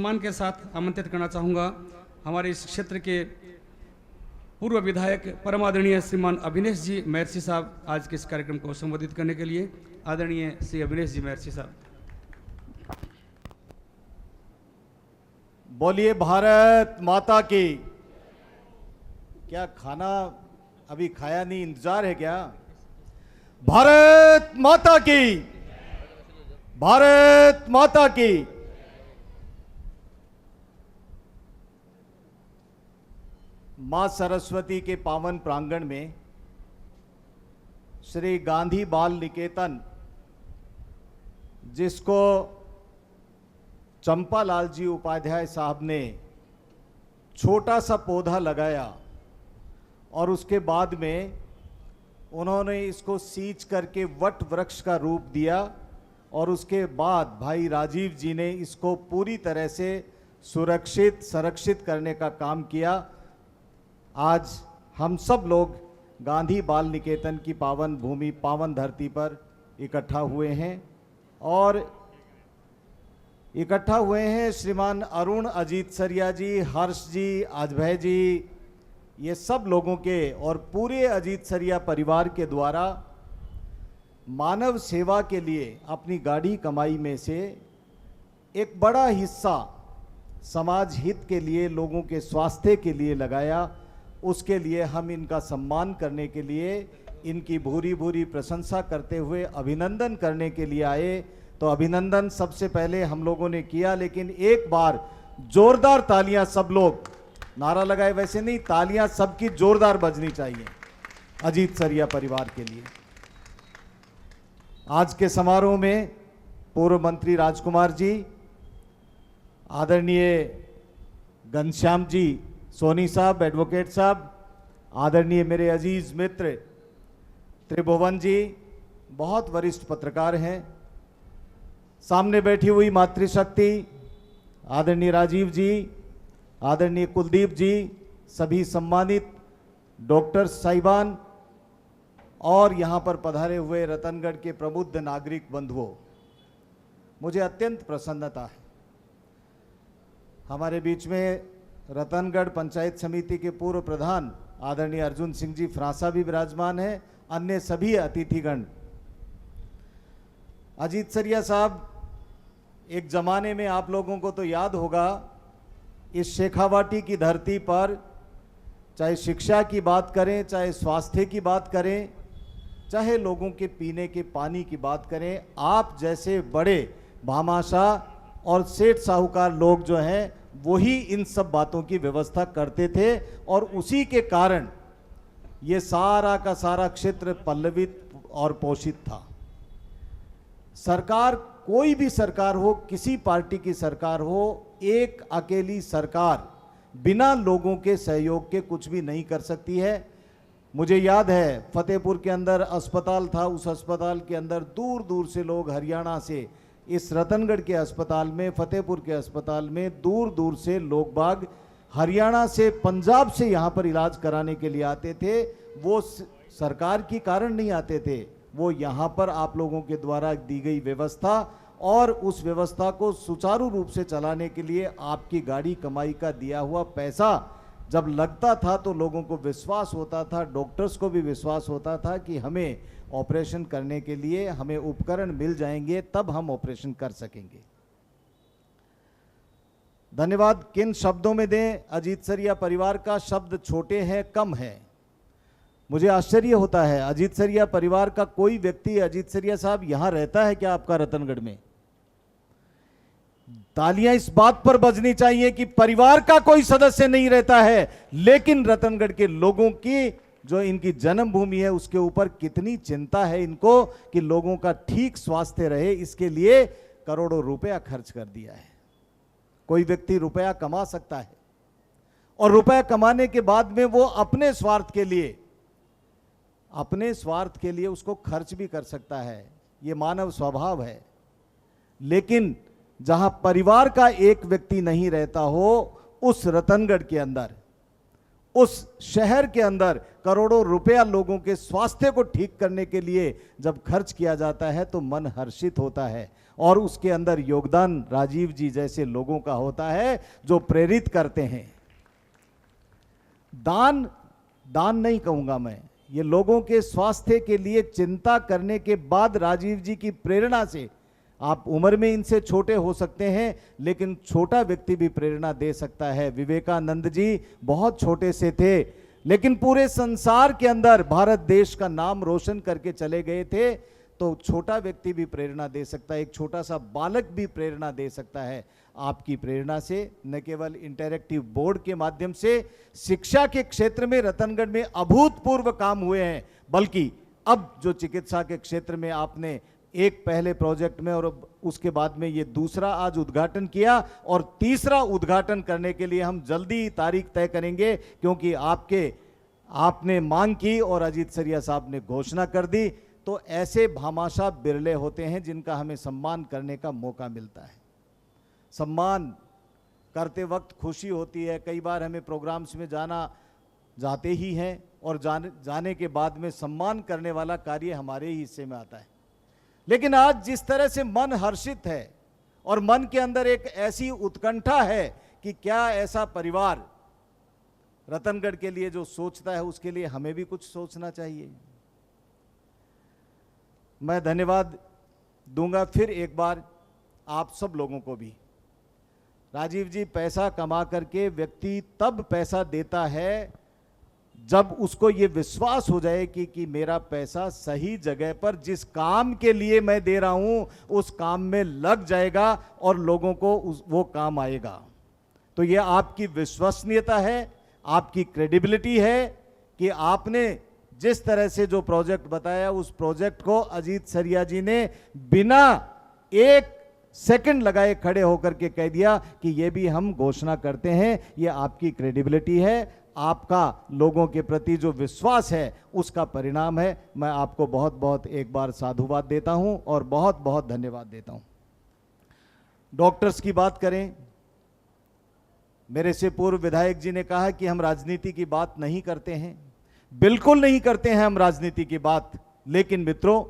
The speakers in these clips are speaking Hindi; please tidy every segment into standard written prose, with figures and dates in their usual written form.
सम्मान के साथ आमंत्रित करना चाहूँगा हमारे इस क्षेत्र के पूर्व विधायक परम आदरणीय श्रीमान अभिनेश जी महर्षि साहब आज के इस कार्यक्रम को संबोधित करने के लिए। आदरणीय श्री अभिनेश जी महर्षि साहब। बोलिए भारत माता की। क्या खाना अभी खाया नहीं, इंतजार है क्या? भारत माता की, भारत माता की। मां सरस्वती के पावन प्रांगण में श्री गांधी बाल निकेतन, जिसको चंपालाल जी उपाध्याय साहब ने छोटा सा पौधा लगाया और उसके बाद में उन्होंने इसको सींच करके वट वृक्ष का रूप दिया और उसके बाद भाई राजीव जी ने इसको पूरी तरह से सुरक्षित संरक्षित करने का काम किया। आज हम सब लोग गांधी बाल निकेतन की पावन भूमि, पावन धरती पर इकट्ठा हुए हैं और इकट्ठा हुए हैं श्रीमान अरुण अजीत सरिया जी, हर्ष जी, अजभय जी, ये सब लोगों के और पूरे अजीत सरिया परिवार के द्वारा मानव सेवा के लिए अपनी गाढ़ी कमाई में से एक बड़ा हिस्सा समाज हित के लिए, लोगों के स्वास्थ्य के लिए लगाया। उसके लिए हम इनका सम्मान करने के लिए, इनकी भूरी भूरी प्रशंसा करते हुए अभिनंदन करने के लिए आए। तो अभिनंदन सबसे पहले हम लोगों ने किया, लेकिन एक बार जोरदार तालियां सब लोग, नारा लगाए वैसे नहीं, तालियां सबकी जोरदार बजनी चाहिए अजीत सरिया परिवार के लिए। आज के समारोह में पूर्व मंत्री राजकुमार जी, आदरणीय घनश्याम जी सोनी साहब, एडवोकेट साहब, आदरणीय मेरे अजीज मित्र त्रिभुवन जी, बहुत वरिष्ठ पत्रकार हैं, सामने बैठी हुई मातृशक्ति आदरणीय राजीव जी, आदरणीय कुलदीप जी, सभी सम्मानित डॉक्टर साहिबान और यहाँ पर पधारे हुए रतनगढ़ के प्रबुद्ध नागरिक बंधुओं, मुझे अत्यंत प्रसन्नता है। हमारे बीच में रतनगढ़ पंचायत समिति के पूर्व प्रधान आदरणीय अर्जुन सिंह जी फ्रांसा भी विराजमान हैं, अन्य सभी अतिथिगण। अजीत सरिया साहब, एक जमाने में आप लोगों को तो याद होगा, इस शेखावाटी की धरती पर चाहे शिक्षा की बात करें, चाहे स्वास्थ्य की बात करें, चाहे लोगों के पीने के पानी की बात करें, आप जैसे बड़े भामाशाह और सेठ साहूकार लोग जो हैं वही इन सब बातों की व्यवस्था करते थे और उसी के कारण ये सारा का सारा क्षेत्र पल्लवित और पोषित था। सरकार, कोई भी सरकार हो, किसी पार्टी की सरकार हो, एक अकेली सरकार बिना लोगों के सहयोग के कुछ भी नहीं कर सकती है। मुझे याद है फतेहपुर के अंदर अस्पताल था, उस अस्पताल के अंदर दूर दूर से लोग हरियाणा से इस रतनगढ़ के अस्पताल में, फतेहपुर के अस्पताल में दूर दूर से लोग बाग हरियाणा से, पंजाब से यहाँ पर इलाज कराने के लिए आते थे। वो सरकार के कारण नहीं आते थे, वो यहाँ पर आप लोगों के द्वारा दी गई व्यवस्था और उस व्यवस्था को सुचारू रूप से चलाने के लिए आपकी गाड़ी कमाई का दिया हुआ पैसा जब लगता था तो लोगों को विश्वास होता था, डॉक्टर्स को भी विश्वास होता था कि हमें ऑपरेशन करने के लिए हमें उपकरण मिल जाएंगे, तब हम ऑपरेशन कर सकेंगे। धन्यवाद किन शब्दों में दें? अजीत सरिया परिवार का शब्द छोटे हैं, कम है। मुझे आश्चर्य होता है, अजीत सरिया परिवार का कोई व्यक्ति, अजीत सरिया साहब यहां रहता है क्या आपका रतनगढ़ में? तालियां इस बात पर बजनी चाहिए कि परिवार का कोई सदस्य नहीं रहता है, लेकिन रतनगढ़ के लोगों की जो इनकी जन्मभूमि है उसके ऊपर कितनी चिंता है इनको कि लोगों का ठीक स्वास्थ्य रहे। इसके लिए करोड़ों रुपया खर्च कर दिया है। कोई व्यक्ति रुपया कमा सकता है और रुपया कमाने के बाद में वो अपने स्वार्थ के लिए उसको खर्च भी कर सकता है, ये मानव स्वभाव है। लेकिन जहां परिवार का एक व्यक्ति नहीं रहता हो, उस रतनगढ़ के अंदर, उस शहर के अंदर करोड़ों रुपया लोगों के स्वास्थ्य को ठीक करने के लिए जब खर्च किया जाता है तो मन हर्षित होता है, और उसके अंदर योगदान राजीव जी जैसे लोगों का होता है जो प्रेरित करते हैं। दान नहीं कहूंगा मैं, ये लोगों के स्वास्थ्य के लिए चिंता करने के बाद राजीव जी की प्रेरणा से, आप उम्र में इनसे छोटे हो सकते हैं लेकिन छोटा व्यक्ति भी प्रेरणा दे सकता है। विवेकानंद जी बहुत छोटे से थे लेकिन पूरे संसार के अंदर भारत देश का नाम रोशन करके चले गए थे, तो छोटा व्यक्ति भी प्रेरणा दे सकता है, एक छोटा सा बालक भी प्रेरणा दे सकता है। आपकी प्रेरणा से न केवल इंटरैक्टिव बोर्ड के माध्यम से शिक्षा के क्षेत्र में रतनगढ़ में अभूतपूर्व काम हुए हैं, बल्कि अब जो चिकित्सा के क्षेत्र में आपने एक पहले प्रोजेक्ट में और उसके बाद में ये दूसरा आज उद्घाटन किया, और तीसरा उद्घाटन करने के लिए हम जल्दी तारीख तय करेंगे, क्योंकि आपने मांग की और अजीत सरिया साहब ने घोषणा कर दी। तो ऐसे भामाशाह बिरले होते हैं जिनका हमें सम्मान करने का मौका मिलता है। सम्मान करते वक्त खुशी होती है, कई बार हमें प्रोग्राम्स में जाते ही हैं और जाने के बाद में सम्मान करने वाला कार्य हमारे ही हिस्से में आता है। लेकिन आज जिस तरह से मन हर्षित है और मन के अंदर एक ऐसी उत्कंठा है कि क्या ऐसा परिवार रतनगढ़ के लिए जो सोचता है उसके लिए हमें भी कुछ सोचना चाहिए। मैं धन्यवाद दूंगा फिर एक बार आप सब लोगों को भी। राजीव जी, पैसा कमा करके व्यक्ति तब पैसा देता है जब उसको ये विश्वास हो जाए कि मेरा पैसा सही जगह पर जिस काम के लिए मैं दे रहा हूं उस काम में लग जाएगा और लोगों को वो काम आएगा। तो ये आपकी विश्वसनीयता है, आपकी क्रेडिबिलिटी है कि आपने जिस तरह से जो प्रोजेक्ट बताया उस प्रोजेक्ट को अजीत सरिया जी ने बिना एक सेकंड लगाए खड़े होकर के कह दिया कि ये भी हम घोषणा करते हैं। ये आपकी क्रेडिबिलिटी है, आपका लोगों के प्रति जो विश्वास है उसका परिणाम है। मैं आपको बहुत बहुत एक बार साधुवाद देता हूं और बहुत बहुत धन्यवाद देता हूं। डॉक्टर्स की बात करें, मेरे से पूर्व विधायक जी ने कहा कि हम राजनीति की बात नहीं करते हैं। बिल्कुल नहीं करते हैं हम राजनीति की बात, लेकिन मित्रों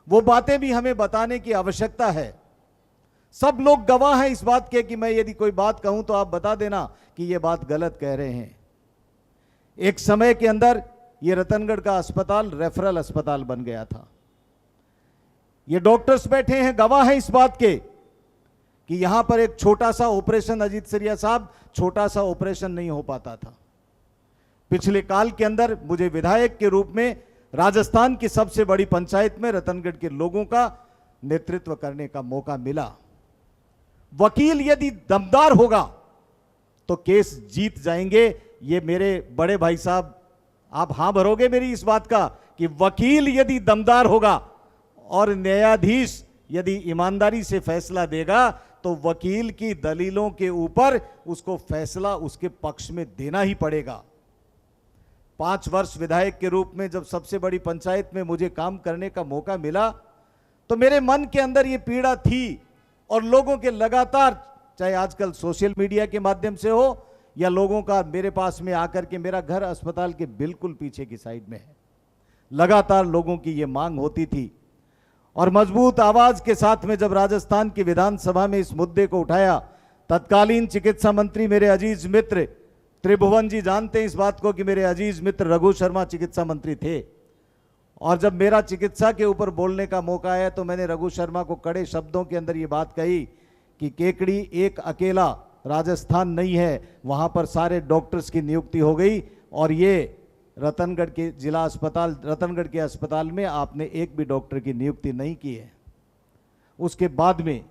वो बातें भी हमें बताने की आवश्यकता है। सब लोग गवाह हैं इस बात के कि मैं यदि कोई बात कहूं तो आप बता देना कि ये बात गलत कह रहे हैं। एक समय के अंदर ये रतनगढ़ का अस्पताल रेफरल अस्पताल बन गया था। ये डॉक्टर्स बैठे हैं, गवाह हैं इस बात के कि यहां पर एक छोटा सा ऑपरेशन, अजीत सरिया साहब, छोटा सा ऑपरेशन नहीं हो पाता था। पिछले काल के अंदर मुझे विधायक के रूप में राजस्थान की सबसे बड़ी पंचायत में रतनगढ़ के लोगों का नेतृत्व करने का मौका मिला। वकील यदि दमदार होगा तो केस जीत जाएंगे। ये मेरे बड़े भाई साहब, आप हां भरोगे मेरी इस बात का कि वकील यदि दमदार होगा और न्यायाधीश यदि ईमानदारी से फैसला देगा तो वकील की दलीलों के ऊपर उसको फैसला उसके पक्ष में देना ही पड़ेगा। 5 वर्ष विधायक के रूप में जब सबसे बड़ी पंचायत में मुझे काम करने का मौका मिला तो मेरे मन के अंदर ये पीड़ा थी, और लोगों के लगातार, चाहे आजकल सोशल मीडिया के माध्यम से हो या लोगों का मेरे पास में आकर के, मेरा घर अस्पताल के बिल्कुल पीछे की साइड में है, लगातार लोगों की ये मांग होती थी। और मजबूत आवाज के साथ में जब राजस्थान की विधानसभा में इस मुद्दे को उठाया, तत्कालीन चिकित्सा मंत्री मेरे अजीज मित्र त्रिभुवन जी जानते हैं इस बात को कि मेरे अजीज मित्र रघु शर्मा चिकित्सा मंत्री थे, और जब मेरा चिकित्सा के ऊपर बोलने का मौका आया तो मैंने रघु शर्मा को कड़े शब्दों के अंदर ये बात कही कि केकड़ी एक अकेला राजस्थान नहीं है, वहां पर सारे डॉक्टर्स की नियुक्ति हो गई, और ये रतनगढ़ के जिला अस्पताल, रतनगढ़ के अस्पताल में आपने एक भी डॉक्टर की नियुक्ति नहीं की है। उसके बाद में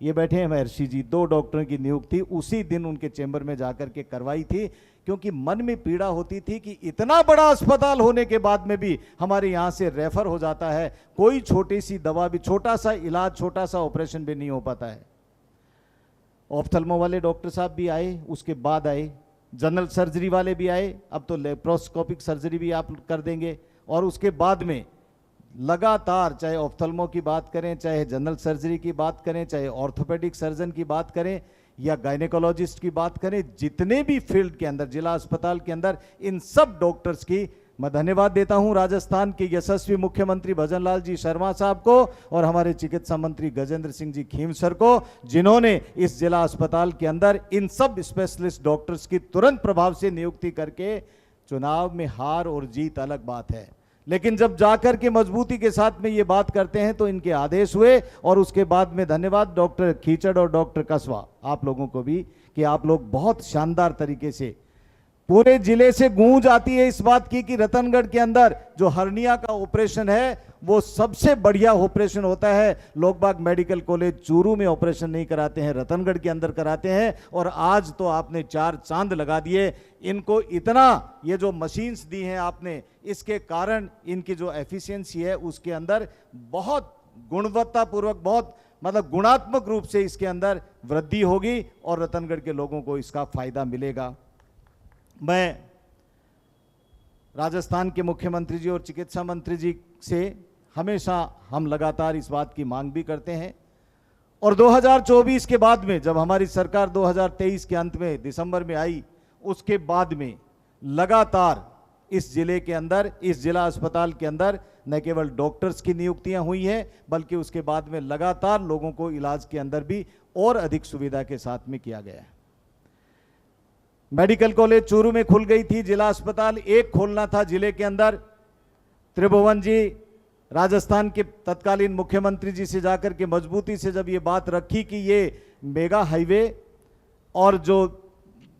ये बैठे हैं महर्षि जी, 2 डॉक्टरों की नियुक्ति उसी दिन उनके चैम्बर में जाकर के करवाई थी, क्योंकि मन में पीड़ा होती थी कि इतना बड़ा अस्पताल होने के बाद में भी हमारे यहाँ से रेफर हो जाता है, कोई छोटी सी दवा भी, छोटा सा इलाज, छोटा सा ऑपरेशन भी नहीं हो पाता है। ऑप्थल्मो वाले डॉक्टर साहब भी आए, उसके बाद आए जनरल सर्जरी वाले भी आए, अब तो लेप्रोस्कोपिक सर्जरी भी आप कर देंगे, और उसके बाद में लगातार चाहे ऑप्थल्मो की बात करें, चाहे जनरल सर्जरी की बात करें, चाहे ऑर्थोपेडिक सर्जन की बात करें, या गायनेकोलॉजिस्ट की बात करें, जितने भी फील्ड के अंदर जिला अस्पताल के अंदर, इन सब डॉक्टर्स की मैं धन्यवाद देता हूं राजस्थान के यशस्वी मुख्यमंत्री भजनलाल जी शर्मा साहब को और हमारे चिकित्सा मंत्री गजेंद्र सिंह जी खींवसर को, जिन्होंने इस जिला अस्पताल के अंदर इन सब स्पेशलिस्ट डॉक्टर्स की तुरंत प्रभाव से नियुक्ति करके, चुनाव में हार और जीत अलग बात है, लेकिन जब जाकर के मजबूती के साथ में ये बात करते हैं तो इनके आदेश हुए। और उसके बाद में धन्यवाद डॉक्टर खीचड़ और डॉक्टर कसवा, आप लोगों को भी, कि आप लोग बहुत शानदार तरीके से, पूरे जिले से गूंज आती है इस बात की कि रतनगढ़ के अंदर जो हर्निया का ऑपरेशन है वो सबसे बढ़िया ऑपरेशन होता है। लोग बाग मेडिकल कॉलेज चूरू में ऑपरेशन नहीं कराते हैं, रतनगढ़ के अंदर कराते हैं। और आज तो आपने 4 चांद लगा दिए इनको, इतना ये जो मशीन्स दी हैं आपने, इसके कारण इनकी जो एफिशिएंसी है उसके अंदर बहुत गुणवत्तापूर्वक, बहुत मतलब गुणात्मक रूप से इसके अंदर वृद्धि होगी और रतनगढ़ के लोगों को इसका फायदा मिलेगा। मैं राजस्थान के मुख्यमंत्री जी और चिकित्सा मंत्री जी से हमेशा हम लगातार इस बात की मांग भी करते हैं, और 2024 के बाद में जब हमारी सरकार 2023 के अंत में दिसंबर में आई, उसके बाद में लगातार इस जिले के अंदर, इस जिला अस्पताल के अंदर न केवल डॉक्टर्स की नियुक्तियां हुई हैं, बल्कि उसके बाद में लगातार लोगों को इलाज के अंदर भी और अधिक सुविधा के साथ में किया गया है। मेडिकल कॉलेज चूरू में खुल गई थी, जिला अस्पताल एक खोलना था जिले के अंदर। त्रिभुवन जी राजस्थान के तत्कालीन मुख्यमंत्री जी से जाकर के मजबूती से जब ये बात रखी कि ये मेगा हाईवे और जो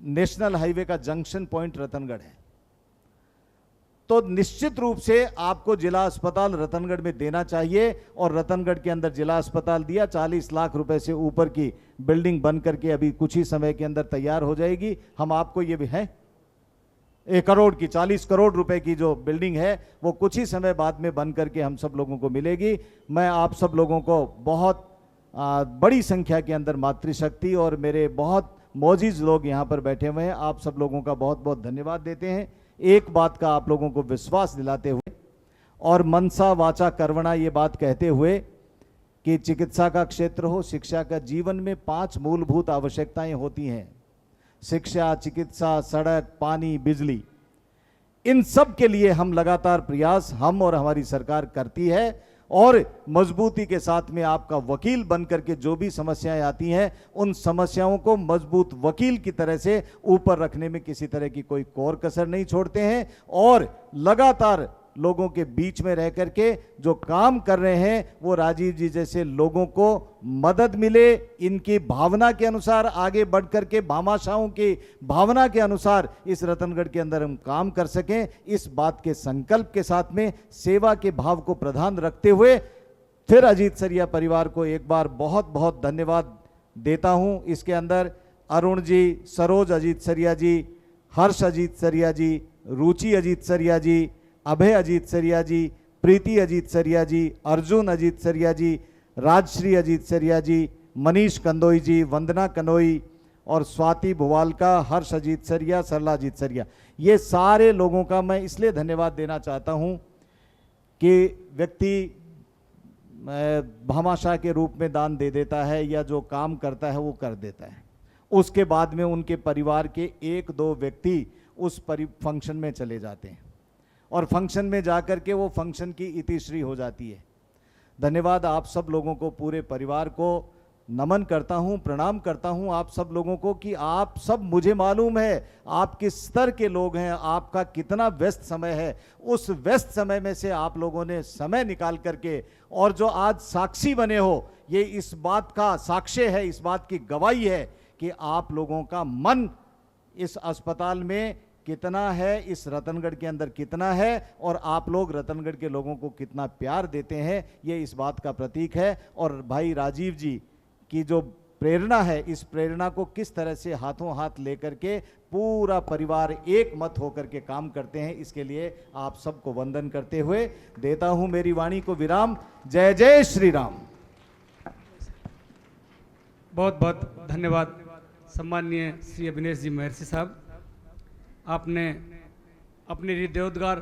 नेशनल हाईवे का जंक्शन पॉइंट रतनगढ़ है, तो निश्चित रूप से आपको जिला अस्पताल रतनगढ़ में देना चाहिए। और रतनगढ़ के अंदर जिला अस्पताल दिया, 40 लाख रुपए से ऊपर की बिल्डिंग बन करके अभी कुछ ही समय के अंदर तैयार हो जाएगी। हम आपको ये भी है 1 करोड़ की, 40 करोड़ रुपए की जो बिल्डिंग है वो कुछ ही समय बाद में बन करके हम सब लोगों को मिलेगी। मैं आप सब लोगों को बहुत बड़ी संख्या के अंदर मातृशक्ति और मेरे बहुत मौजूद लोग यहाँ पर बैठे हुए हैं, आप सब लोगों का बहुत बहुत धन्यवाद देते हैं। एक बात का आप लोगों को विश्वास दिलाते हुए और मनसा वाचा कर्मणा ये बात कहते हुए कि चिकित्सा का क्षेत्र हो, शिक्षा का, जीवन में 5 मूलभूत आवश्यकताएं होती हैं, शिक्षा, चिकित्सा, सड़क, पानी, बिजली। इन सब के लिए हम लगातार प्रयास, हम और हमारी सरकार करती है, और मजबूती के साथ में आपका वकील बन करके जो भी समस्याएं आती हैं उन समस्याओं को मजबूत वकील की तरह से ऊपर रखने में किसी तरह की कोई कोर कसर नहीं छोड़ते हैं, और लगातार लोगों के बीच में रह करके जो काम कर रहे हैं वो राजीव जी जैसे लोगों को मदद मिले, इनकी भावना के अनुसार आगे बढ़ करके, भामाशाहों की भावना के अनुसार इस रतनगढ़ के अंदर हम काम कर सकें। इस बात के संकल्प के साथ में सेवा के भाव को प्रधान रखते हुए फिर अजीत सरिया परिवार को एक बार बहुत बहुत धन्यवाद देता हूं। इसके अंदर अरुण जी, सरोज अजीत सरिया जी, हर्ष अजीत सरिया जी, रुचि अजीत सरिया जी, अभय अजीत सरिया जी, प्रीति अजीत सरिया जी, अर्जुन अजीत सरिया जी, राजश्री अजीत सरिया जी, मनीष कंदोई जी, वंदना कनोई और स्वाति भुवालका, हर्ष अजीत सरिया, सरला अजीत सरिया, ये सारे लोगों का मैं इसलिए धन्यवाद देना चाहता हूं कि व्यक्ति भामाशाह के रूप में दान दे देता है या जो काम करता है वो कर देता है, उसके बाद में उनके परिवार के 1-2 व्यक्ति उस फंक्शन में चले जाते हैं और फंक्शन में जाकर के वो फंक्शन की इतिश्री हो जाती है। धन्यवाद आप सब लोगों को, पूरे परिवार को नमन करता हूं, प्रणाम करता हूं आप सब लोगों को कि आप सब, मुझे मालूम है आप किस स्तर के लोग हैं, आपका कितना व्यस्त समय है, उस व्यस्त समय में से आप लोगों ने समय निकाल करके और जो आज साक्षी बने हो, ये इस बात का साक्ष्य है, इस बात की गवाही है कि आप लोगों का मन इस अस्पताल में कितना है, इस रतनगढ़ के अंदर कितना है, और आप लोग रतनगढ़ के लोगों को कितना प्यार देते हैं, ये इस बात का प्रतीक है। और भाई राजीव जी की जो प्रेरणा है, इस प्रेरणा को किस तरह से हाथों हाथ लेकर के पूरा परिवार एक मत होकर के काम करते हैं, इसके लिए आप सबको वंदन करते हुए देता हूं मेरी वाणी को विराम। जय जय श्री राम। बहुत बहुत धन्यवाद सम्माननीय श्री अविनेश जी महर्षि साहब, आपने अपने हृदयोद्गार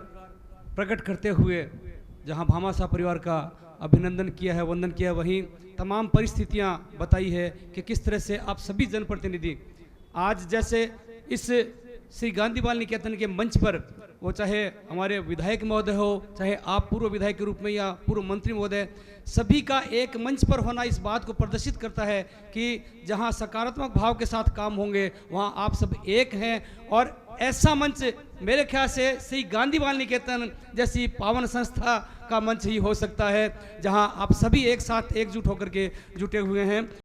प्रकट करते हुए जहां भामाशाह परिवार का अभिनंदन किया है, वंदन किया है, वहीं तमाम परिस्थितियां बताई है कि किस तरह से आप सभी जनप्रतिनिधि आज जैसे इस श्री गांधी बाल निकेतन के मंच पर, वो चाहे हमारे विधायक महोदय हो, चाहे आप पूर्व विधायक के रूप में या पूर्व मंत्री महोदय, सभी का एक मंच पर होना इस बात को प्रदर्शित करता है कि जहां सकारात्मक भाव के साथ काम होंगे वहां आप सब एक हैं। और ऐसा मंच मेरे ख्याल से श्री गांधी बाल निकेतन जैसी पावन संस्था का मंच ही हो सकता है, जहां आप सभी एक साथ एकजुट होकर के जुटे हुए हैं।